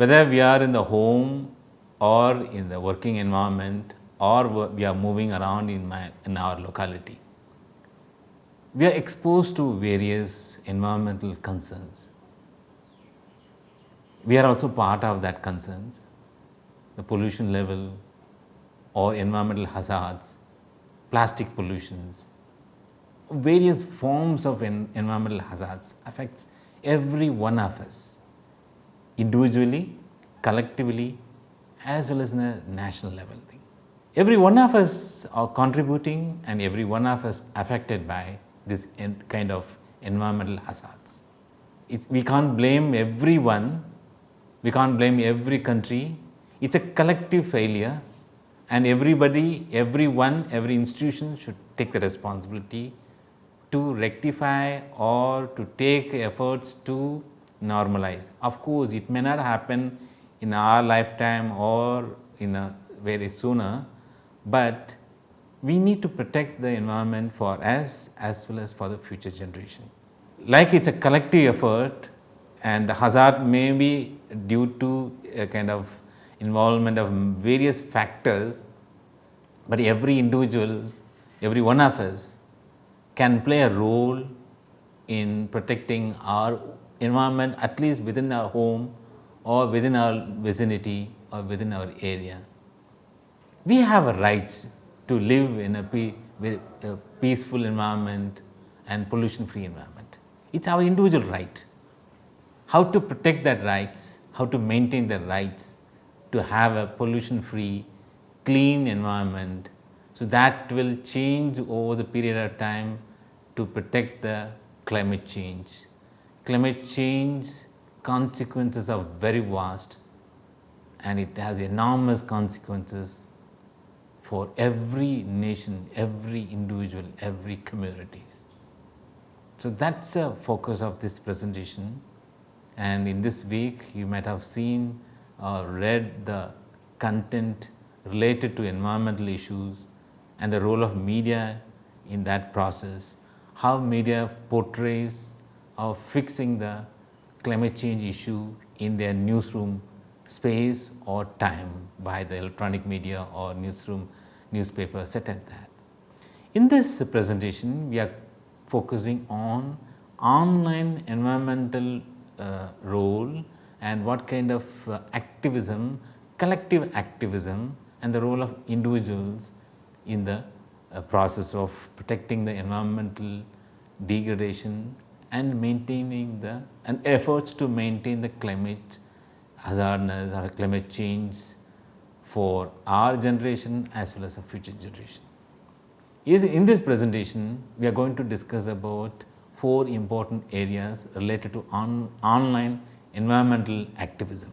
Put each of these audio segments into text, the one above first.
whether we are in the home or in the working environment or we are moving around in our locality, we are exposed to various environmental concerns. We are also part of that concerns, the pollution level or environmental hazards, plastic pollutions, various forms of environmental hazards affects every one of us, individually, collectively, as well as in a national level thing. Every one of us are contributing and every one of us affected by this kind of environmental hazards. We can't blame everyone, we can't blame every country. It's a collective failure, and everybody, everyone, every institution should take the responsibility to rectify or to take efforts to normalize. Of course, it may not happen in our lifetime or in a very sooner, but we need to protect the environment for us as well as for the future generation. Like it's a collective effort, and the hazard may be due to a kind of involvement of various factors, but every individual, every one of us can play a role in protecting our environment, at least within our home or within our vicinity or within our area. We have a right to live in a peaceful environment and pollution free environment. It's our individual right. How to protect that rights, how to maintain the rights to have a pollution free, clean environment, so that will change over the period of time to protect the climate change. Climate change consequences are very vast, and it has enormous consequences for every nation, every individual, every communities. So that's the focus of this presentation. And in this week, you might have seen or read the content related to environmental issues and the role of media in that process, how media portrays of fixing the climate change issue in their newsroom space or time by the electronic media or newspaper set at that. In this presentation, we are focusing on online environmental role and what kind of activism, collective activism, and the role of individuals in the process of protecting the environmental degradation and maintaining and efforts to maintain the climate hazardness or climate change for our generation as well as a future generation. In this presentation, we are going to discuss about 4 important areas related to online environmental activism.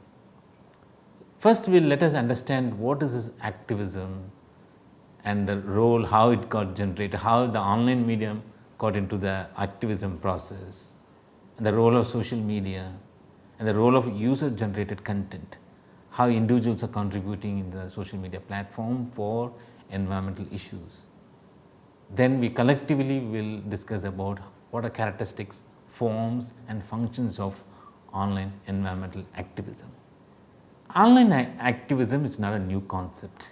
First, let us understand what is this activism and the role, how it got generated, how the online medium got into the activism process, and the role of social media, and the role of user generated content, how individuals are contributing in the social media platform for environmental issues. Then we collectively will discuss about what are characteristics, forms, and functions of online environmental activism. Online activism is not a new concept.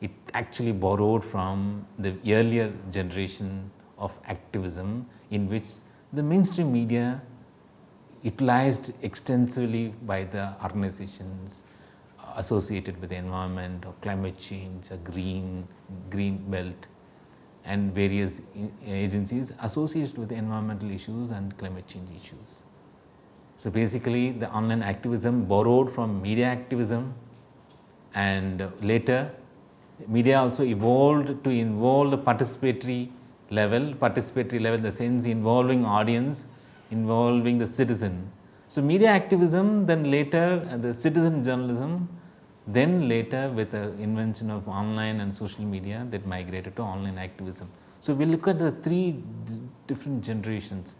It actually borrowed from the earlier generation of activism, in which the mainstream media utilized extensively by the organizations associated with the environment or climate change or green belt, and various agencies associated with the environmental issues and climate change issues. So basically, the online activism borrowed from media activism, and later media also evolved to involve the participatory level in the sense involving audience, involving the citizen. So media activism, then later the citizen journalism, then later with the invention of online and social media, that migrated to online activism. So we look at the 3 different generations.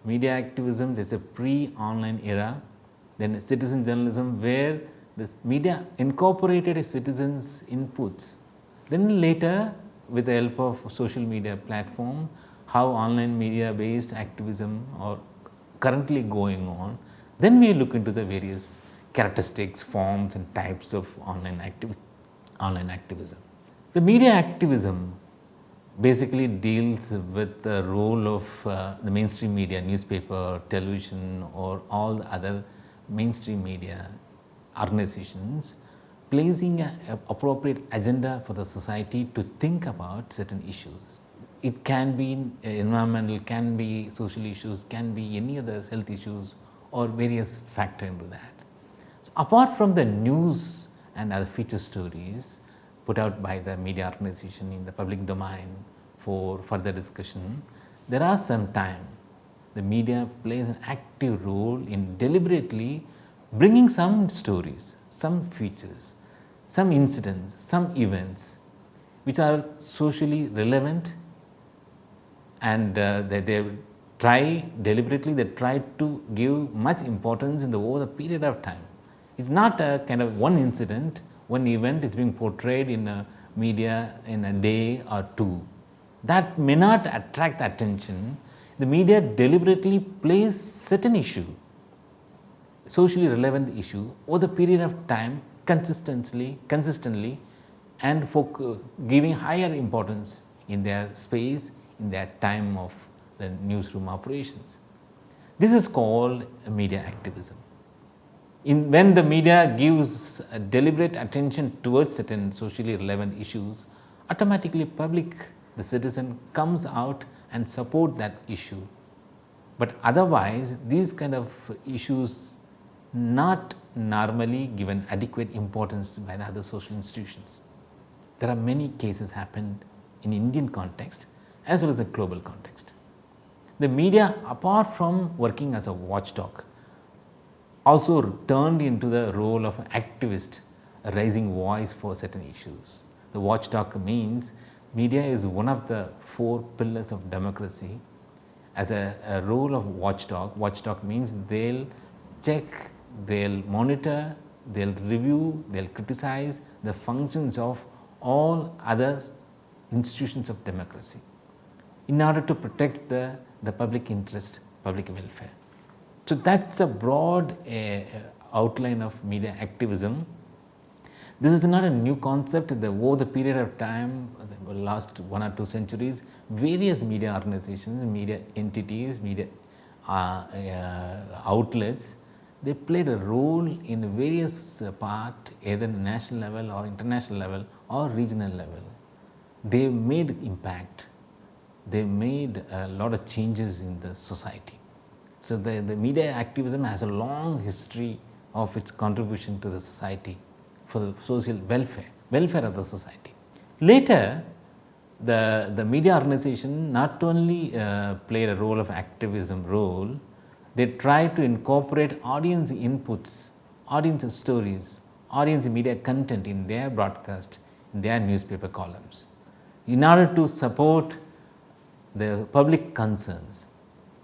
Media activism, there is a pre-online era, then citizen journalism where this media incorporated citizens' inputs. Then later, with the help of social media platform, how online media based activism are currently going on. Then we look into the various characteristics, forms and types of online activism. The media activism basically deals with the role of the mainstream media, newspaper, television or all the other mainstream media organizations placing an appropriate agenda for the society to think about certain issues. It can be environmental, can be social issues, can be any other health issues or various factor into that. So apart from the news and other feature stories put out by the media organization in the public domain for further discussion, there are sometimes the media plays an active role in deliberately bringing some stories, some features, some incidents, some events which are socially relevant, and they try deliberately, they try to give much importance over the period of time. It's not a kind of one incident, one event is being portrayed in a media in a day or two. That may not attract attention. The media deliberately plays certain issue, socially relevant issue over the period of time consistently and for giving higher importance in their space, in their time of the newsroom operations. This is called media activism. When the media gives a deliberate attention towards certain socially relevant issues, automatically public, the citizen comes out and support that issue. But otherwise, these kind of issues not normally given adequate importance by the other social institutions. There are many cases happened in Indian context as well as the global context. The media, apart from working as a watchdog, also turned into the role of an activist, a rising voice for certain issues. The watchdog means media is one of the four pillars of democracy. As a role of watchdog means they'll check, they'll monitor, they'll review, they'll criticize the functions of all other institutions of democracy in order to protect the public interest, public welfare. So that's a broad outline of media activism. This is not a new concept. Over the period of time, the last 1 or 2 centuries, various media organizations, media entities, media outlets, they played a role in various part, either national level or international level or regional level. They made impact. They made a lot of changes in the society. So the media activism has a long history of its contribution to the society for the social welfare of the society. Later, the media organization not only played a role of activism role, they tried to incorporate audience inputs, audience stories, audience media content in their broadcast, in their newspaper columns, in order to support the public concerns.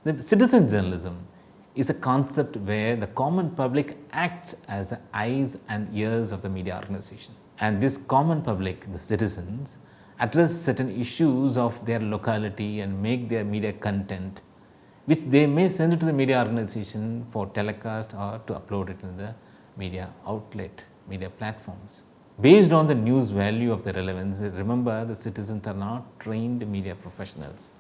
The citizen journalism is a concept where the common public acts as the eyes and ears of the media organization. And this common public, the citizens, address certain issues of their locality and make their media content, which they may send it to the media organization for telecast or to upload it in the media outlet, media platforms. Based on the news value of the relevance, remember the citizens are not trained media professionals.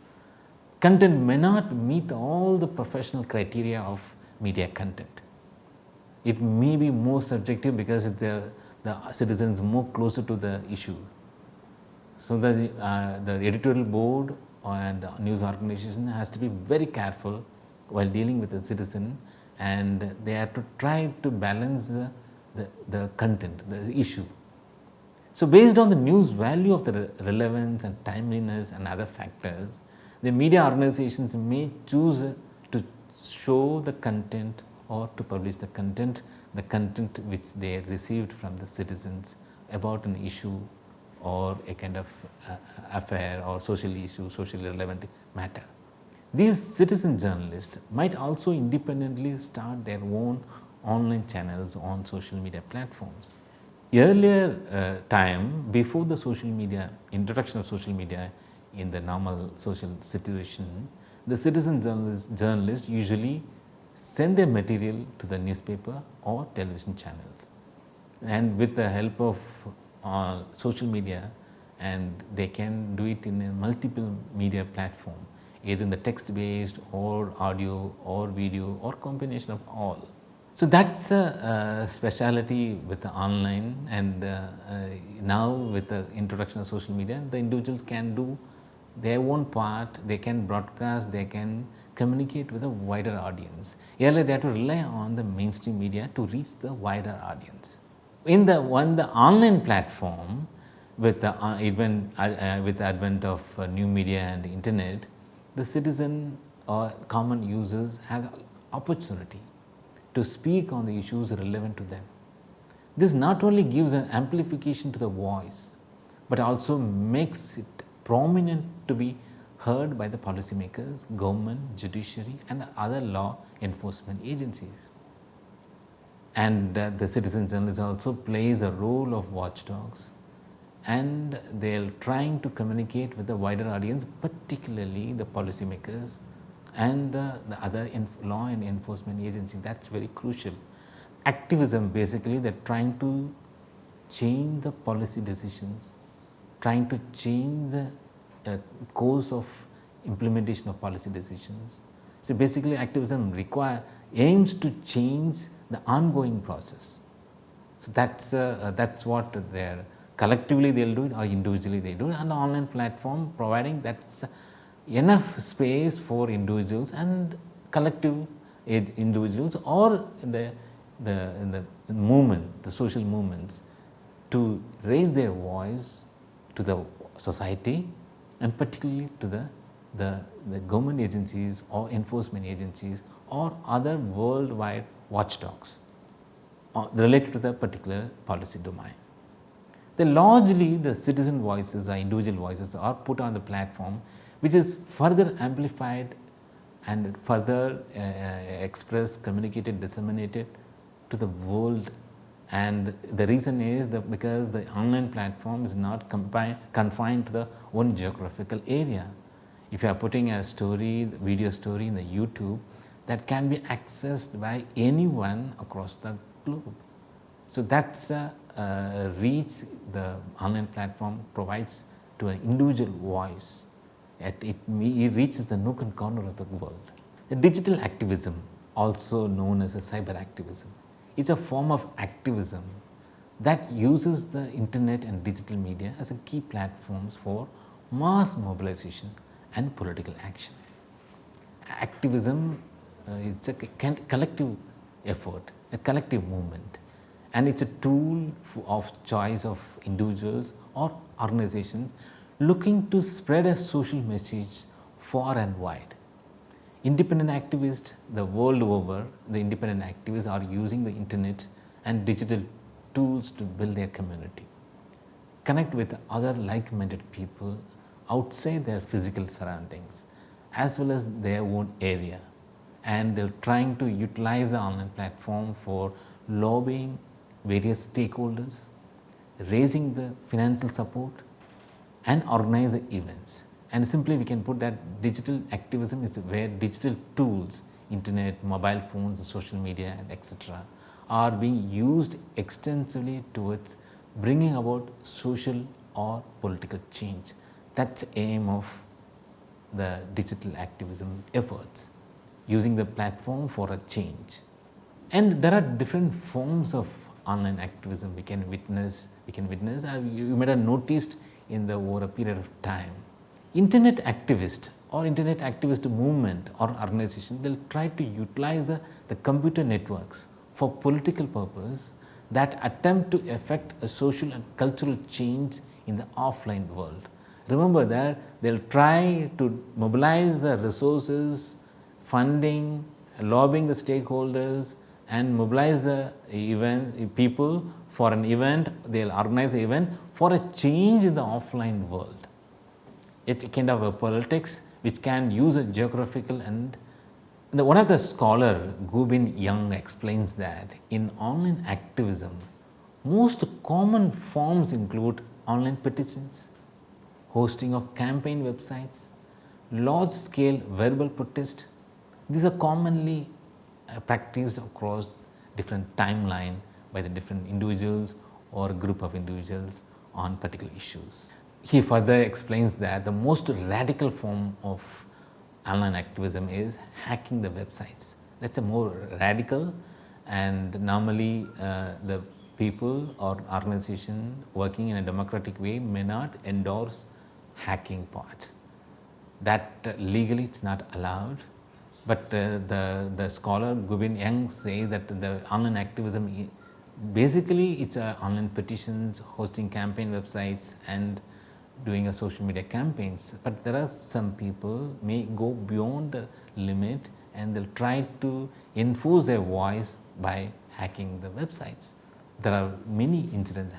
Content may not meet all the professional criteria of media content. It may be more subjective because it's the citizens more closer to the issue. So the editorial board and the news organization has to be very careful while dealing with the citizen, and they have to try to balance the content, the issue. So based on the news value of the relevance and timeliness and other factors, the media organizations may choose to show the content or to publish the content which they received from the citizens about an issue or a kind of affair or social issue, socially relevant matter. These citizen journalists might also independently start their own online channels on social media platforms. Earlier time, before the social media, introduction of social media in the normal social situation, the citizen journalists usually send their material to the newspaper or television channels, and with the help of social media, and they can do it in a multiple media platform, either in the text based or audio or video or combination of all. So that's a speciality with the online, and now with the introduction of social media, the individuals can do their own part. They can broadcast, they can communicate with a wider audience. Earlier they had to rely on the mainstream media to reach the wider audience. In the online platform, with the with the advent of new media and the internet, the citizen or common users have opportunity to speak on the issues relevant to them. This not only gives an amplification to the voice, but also makes it prominent to be heard by the policymakers, government, judiciary, and other law enforcement agencies. And the citizen journalist also plays a role of watchdogs, and they are trying to communicate with the wider audience, particularly the policymakers and the other law and enforcement agencies. That's very crucial. Activism, basically, they're trying to change the policy decisions, trying to change the course of implementation of policy decisions. So basically, activism aims to change the ongoing process. So that's what they're collectively they'll do it, or individually they do it, and the online platform providing that's enough space for individuals and collective individuals or the movement, the social movements, to raise their voice to the society, and particularly to the government agencies or enforcement agencies or other worldwide watchdogs related to the particular policy domain. Largely the citizen voices or individual voices are put on the platform, which is further amplified and further expressed, communicated, disseminated to the world. And the reason is that because the online platform is not confined to the one geographical area. If you are putting a story, video story in the YouTube, that can be accessed by anyone across the globe. So that's reach the online platform provides to an individual voice. It reaches the nook and corner of the world. The digital activism, also known as a cyber activism, is a form of activism that uses the internet and digital media as a key platforms for mass mobilization and political action. Activism is a collective effort, a collective movement, and it's a tool of choice of individuals or organizations looking to spread a social message far and wide. Independent activists the world over, the independent activists are using the internet and digital tools to build their community, connect with other like-minded people outside their physical surroundings as well as their own area, and they're trying to utilize the online platform for lobbying various stakeholders, raising the financial support, and organize the events. And simply we can put that digital activism is where digital tools, internet, mobile phones, social media, and etc., are being used extensively towards bringing about social or political change. That's the aim of the digital activism efforts, using the platform for a change. And there are different forms of online activism we can witness. You might have noticed over a period of time. Internet activist or internet activist movement or organization, they'll try to utilize the computer networks for political purpose that attempt to effect a social and cultural change in the offline world. Remember that they'll try to mobilize the resources, funding, lobbying the stakeholders, and mobilize the people for an event. They'll organize the event for a change in the offline world. It's a kind of a politics which can use a geographical, and one of the scholar, Gubin Young, explains that in online activism, most common forms include online petitions, hosting of campaign websites, large scale verbal protest. These are commonly practiced across different timeline by the different individuals or group of individuals on particular issues. He further explains that the most radical form of online activism is hacking the websites. That's a more radical, and normally the people or organization working in a democratic way may not endorse hacking part. That legally it's not allowed, but the scholar Gubin Young says that the online activism basically it's online petitions, hosting campaign websites and doing a social media campaigns, but there are some people may go beyond the limit and they'll try to enforce their voice by hacking the websites. There are many incidents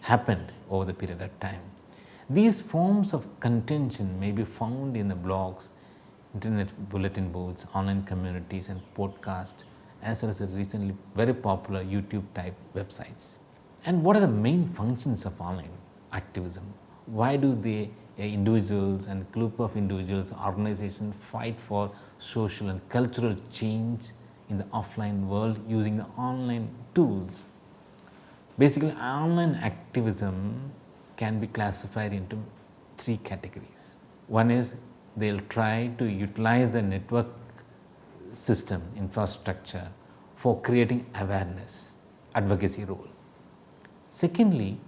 happened over the period of time. These forms of contention may be found in the blogs, internet bulletin boards, online communities and podcasts, as well as the recently very popular YouTube type websites. And what are the main functions of online activism? Why do the individuals and group of individuals, organizations fight for social and cultural change in the offline world using the online tools? Basically, online activism can be classified into three categories. One is they'll try to utilize the network system infrastructure for creating awareness, advocacy role. Secondly,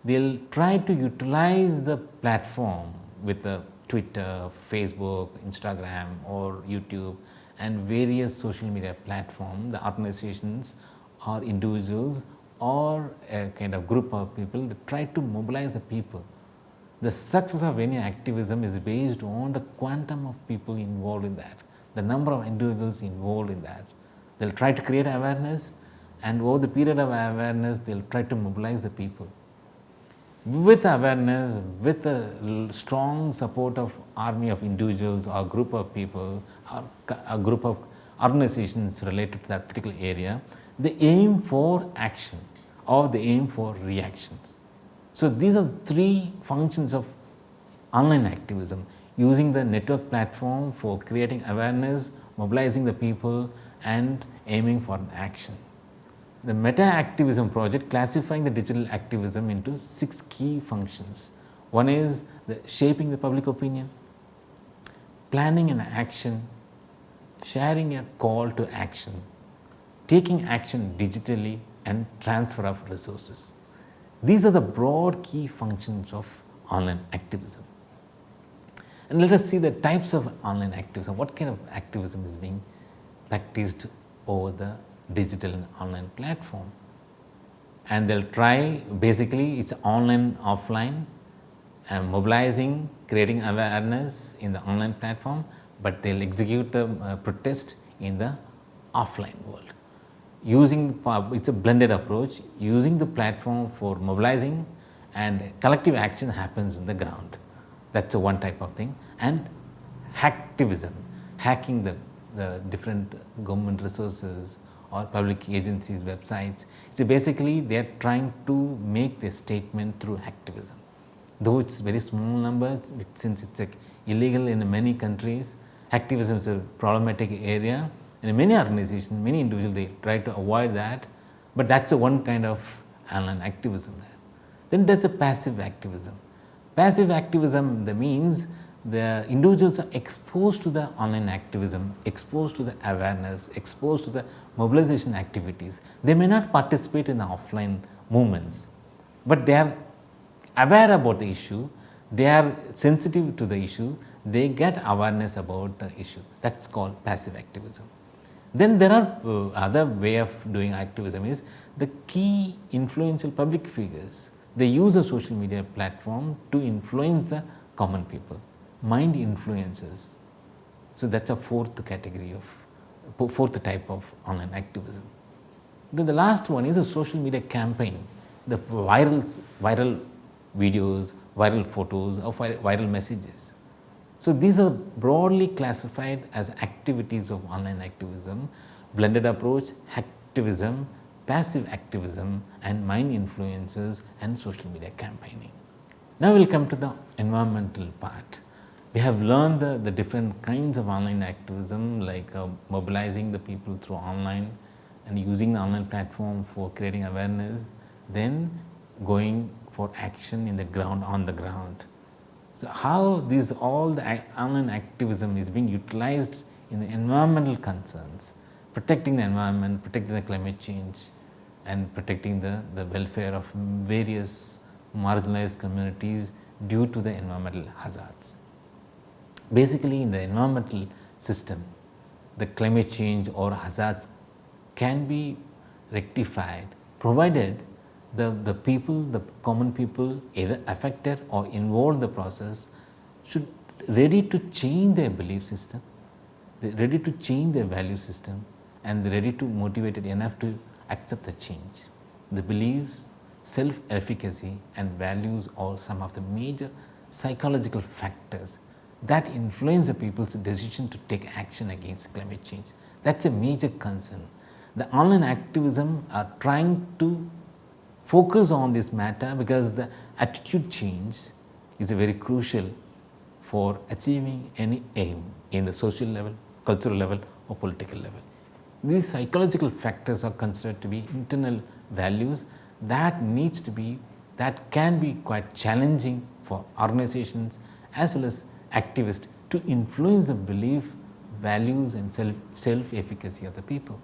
they'll try to utilize the platform with the Twitter, Facebook, Instagram or YouTube and various social media platforms, the organizations or individuals or a kind of group of people that try to mobilize the people. The success of any activism is based on the quantum of people involved in that, the number of individuals involved in that. They'll try to create awareness, and over the period of awareness, they'll try to mobilize the people. With awareness, with the strong support of army of individuals or group of people or a group of organizations related to that particular area, they aim for action or they aim for reactions. So these are three functions of online activism: using the network platform for creating awareness, mobilizing the people and aiming for an action. The meta activism project classifying the digital activism into 6 key functions. One is the shaping the public opinion, planning an action, sharing a call to action, taking action digitally and transfer of resources. These are the broad key functions of online activism. And let us see the types of online activism. What kind of activism is being practiced over the digital and online platform? And they'll try, basically it's online, offline, and mobilizing, creating awareness in the online platform, but they'll execute the protest in the offline world. It's a blended approach, using the platform for mobilizing and collective action happens in the ground. That's one type of thing. And hacktivism, hacking the different government resources or public agencies' websites. So basically they are trying to make their statement through hacktivism. Though it's very small numbers, since it's illegal in many countries, hacktivism is a problematic area. In many organizations, many individuals, they try to avoid that, but that's one kind of online activism there. Then there's a passive activism. Passive activism, that means the individuals are exposed to the online activism, exposed to the awareness, exposed to the mobilization activities. They may not participate in the offline movements, but they are aware about the issue, they are sensitive to the issue, they get awareness about the issue. That's called passive activism. Then there are other way of doing activism is the key influential public figures. They use a social media platform to influence the common people, mind influencers. So that's a fourth type of online activism. Then the last one is a social media campaign, the viral videos, viral photos or viral messages. So these are broadly classified as activities of online activism: blended approach, hacktivism, passive activism and mind influencers and social media campaigning. Now we will come to the environmental part. We have learned the different kinds of online activism, like mobilizing the people through online and using the online platform for creating awareness, then going for action in the ground, on the ground. So, how this all the online activism is being utilized in the environmental concerns, protecting the environment, protecting the climate change, and protecting the welfare of various marginalized communities due to the environmental hazards. Basically, in the environmental system, the climate change or hazards can be rectified provided the people, the common people either affected or involved in the process should ready to change their belief system, they are ready to change their value system, and they are ready to motivated enough to accept the change. The beliefs, self-efficacy and values are some of the major psychological factors that influence the people's decision to take action against climate change. That is a major concern. The online activism are trying to focus on this matter because the attitude change is very crucial for achieving any aim in the social level, cultural level or political level. These psychological factors are considered to be internal values that needs to be, that can be quite challenging for organizations as well as activists to influence the belief, values and self-efficacy of the people.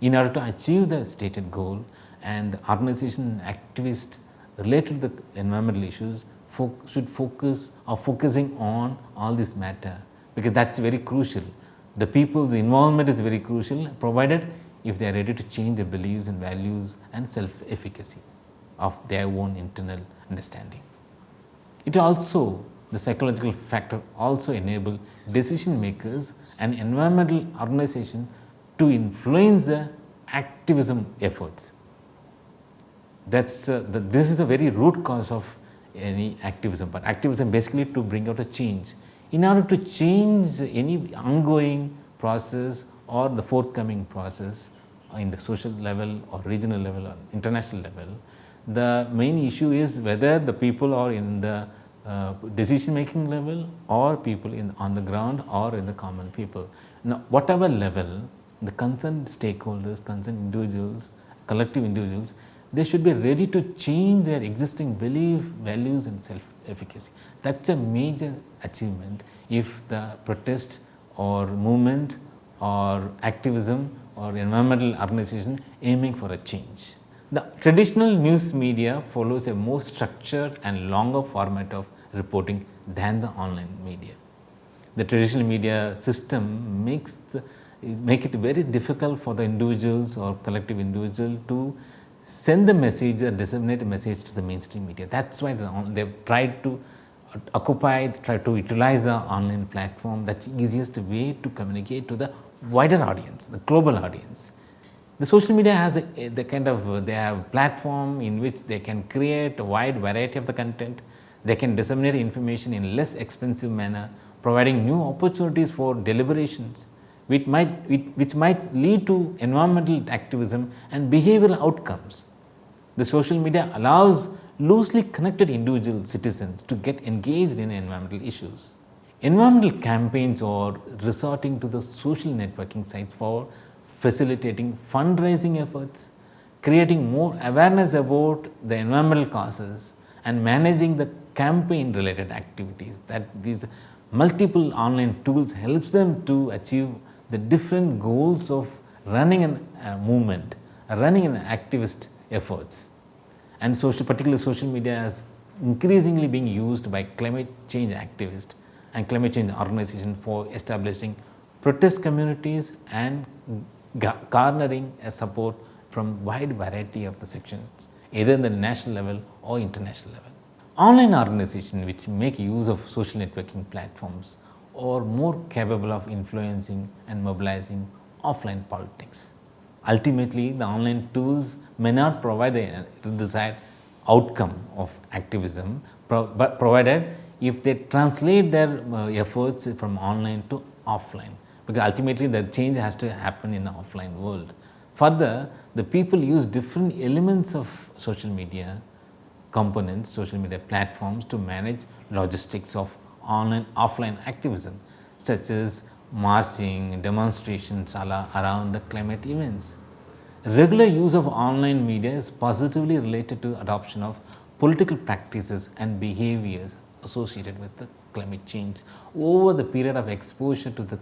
In order to achieve the stated goal, and the organization and activists related to the environmental issues should focus or focusing on all this matter, because that is very crucial. The people's involvement is very crucial, provided if they are ready to change their beliefs and values and self-efficacy of their own internal understanding. It also, the psychological factor also enable decision makers and environmental organization to influence the activism efforts. That's this is the very root cause of any activism, but activism basically to bring out a change. In order to change any ongoing process or the forthcoming process in the social level or regional level or international level, the main issue is whether the people are in the decision making level or people on the ground or in the common people. Now, whatever level, the concerned stakeholders, concerned individuals, collective individuals, they should be ready to change their existing belief, values and self-efficacy. That is a major achievement if the protest or movement or activism or environmental organization aiming for a change. The traditional news media follows a more structured and longer format of reporting than the online media. The traditional media system make it very difficult for the individuals or collective individual to send the message or disseminate a message to the mainstream media. That is why they have tried to try to utilize the online platform. That is the easiest way to communicate to the wider audience, the global audience. The social media has they have platform in which they can create a wide variety of the content. They can disseminate information in less expensive manner, providing new opportunities for deliberations, which might lead to environmental activism and behavioral outcomes. The social media allows loosely connected individual citizens to get engaged in environmental issues. Environmental campaigns are resorting to the social networking sites for facilitating fundraising efforts, creating more awareness about the environmental causes and managing the campaign related activities. That these multiple online tools helps them to achieve the different goals of running a movement, running an activist efforts. And particularly social media is increasingly being used by climate change activists and climate change organizations for establishing protest communities and garnering a support from wide variety of the sections, either in the national level or international level. Online organizations which make use of social networking platforms are more capable of influencing and mobilizing offline politics. Ultimately, the online tools may not provide the desired outcome of activism, but provided if they translate their efforts from online to offline, because ultimately the change has to happen in the offline world. Further, the people use different elements of social media components, social media platforms to manage logistics of online offline activism such as marching, demonstrations around the climate events. Regular use of online media is positively related to adoption of political practices and behaviors associated with the climate change. Over the period of exposure to the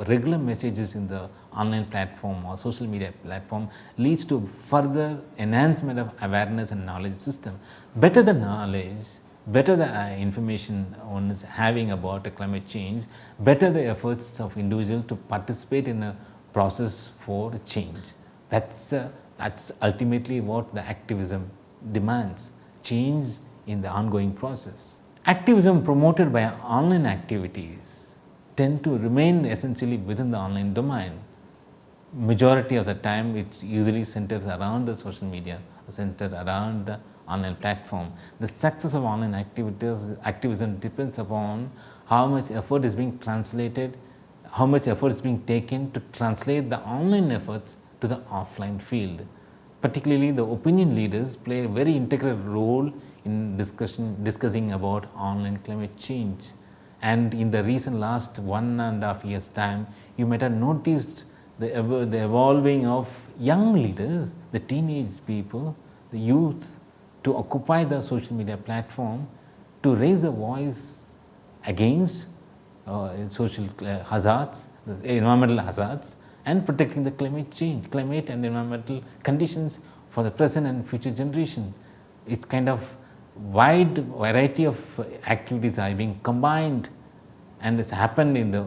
regular messages in the online platform or social media platform leads to further enhancement of awareness and knowledge system. Better the knowledge, better the information one is having about climate change, better the efforts of individual to participate in a process for change. That's ultimately what the activism demands, change in the ongoing process. Activism promoted by online activities tend to remain essentially within the online domain. Majority of the time it usually centers around the social media, centered around the online platform. The success of online activism depends upon how much effort is being translated, how much effort is being taken to translate the online efforts to the offline field. Particularly the opinion leaders play a very integral role in discussing about online climate change. And in the recent last 1.5 years time, you might have noticed the evolving of young leaders, the teenage people, the youth, to occupy the social media platform to raise a voice against social hazards, environmental hazards, and protecting the climate and environmental conditions for the present and future generation. It's kind of wide variety of activities are being combined, and it's happened in the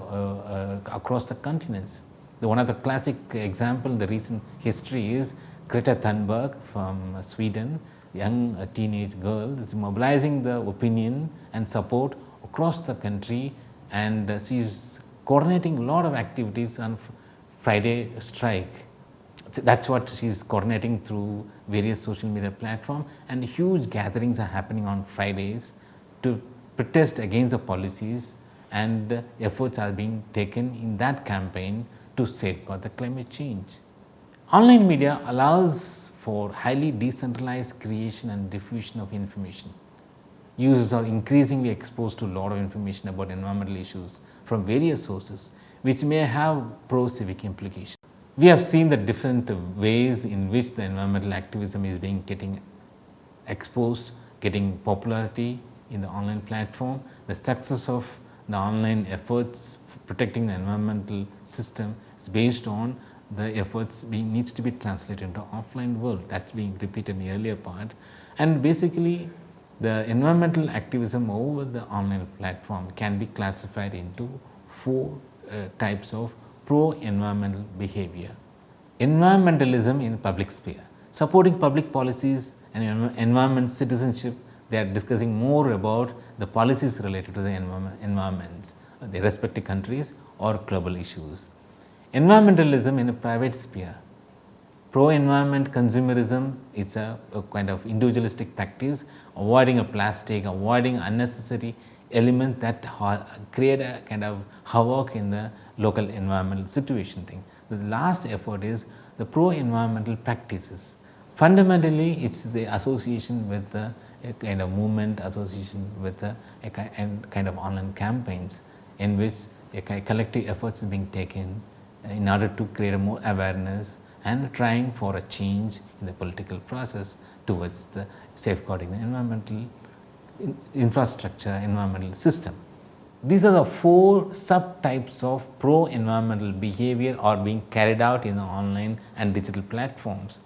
across the continents. One of the classic example in the recent history is Greta Thunberg from Sweden. Young teenage girl is mobilizing the opinion and support across the country, and she is coordinating a lot of activities on Friday strike. That's what she is coordinating through various social media platforms, and huge gatherings are happening on Fridays to protest against the policies, and efforts are being taken in that campaign to safeguard the climate change. Online media allows for highly decentralized creation and diffusion of information. Users are increasingly exposed to a lot of information about environmental issues from various sources, which may have pro-civic implications. We have seen the different ways in which the environmental activism is getting exposed, getting popularity in the online platform. The success of the online efforts for protecting the environmental system is based on the efforts needs to be translated into offline world. That's being repeated in the earlier part. And basically the environmental activism over the online platform can be classified into 4 types of pro-environmental behavior. Environmentalism in public sphere, supporting public policies and environment citizenship. They are discussing more about the policies related to the environments, the respective countries or global issues. Environmentalism in a private sphere, pro-environment consumerism is a kind of individualistic practice, avoiding a plastic, avoiding unnecessary elements that create a kind of havoc in the local environmental situation thing. The last effort is the pro-environmental practices. Fundamentally, it's the association with the kind of movement, association with the kind of online campaigns in which a collective efforts is being taken in order to create a more awareness and trying for a change in the political process towards the safeguarding the environmental infrastructure, environmental system. These are the 4 subtypes of pro-environmental behavior are being carried out in the online and digital platforms.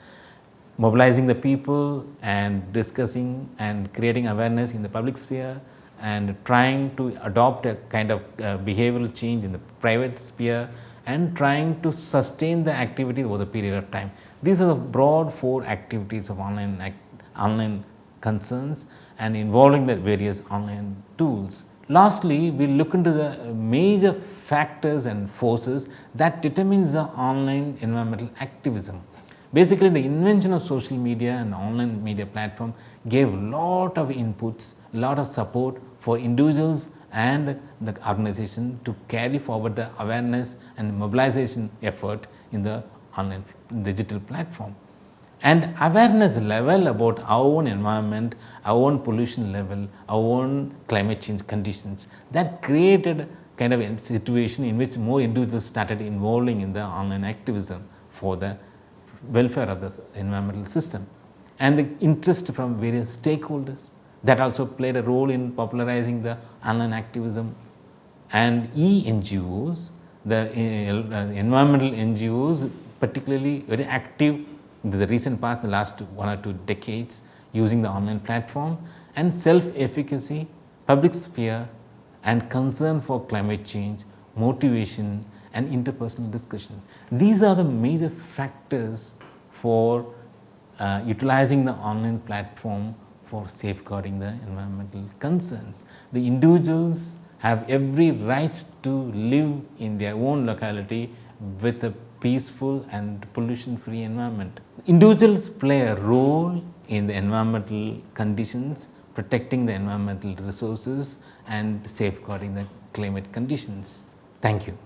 Mobilizing the people and discussing and creating awareness in the public sphere, and trying to adopt a kind of behavioral change in the private sphere, and trying to sustain the activity over the period of time. These are the broad 4 activities of online concerns and involving the various online tools. Lastly, we look into the major factors and forces that determines the online environmental activism. Basically, the invention of social media and online media platform gave a lot of inputs, a lot of support for individuals and the organization to carry forward the awareness and mobilization effort in the online digital platform. and awareness level about our own environment, our own pollution level, our own climate change conditions, that created kind of a situation in which more individuals started involving in the online activism for the welfare of the environmental system, and the interest from various stakeholders that also played a role in popularizing the online activism. And NGOs, the environmental NGOs, particularly very active in the recent past, the last 1 or 2 decades, using the online platform, and self-efficacy, public sphere, and concern for climate change, motivation, and interpersonal discussion. These are the major factors for utilizing the online platform for safeguarding the environmental concerns. The individuals have every right to live in their own locality with a peaceful and pollution-free environment. Individuals play a role in the environmental conditions, protecting the environmental resources, and safeguarding the climate conditions. Thank you.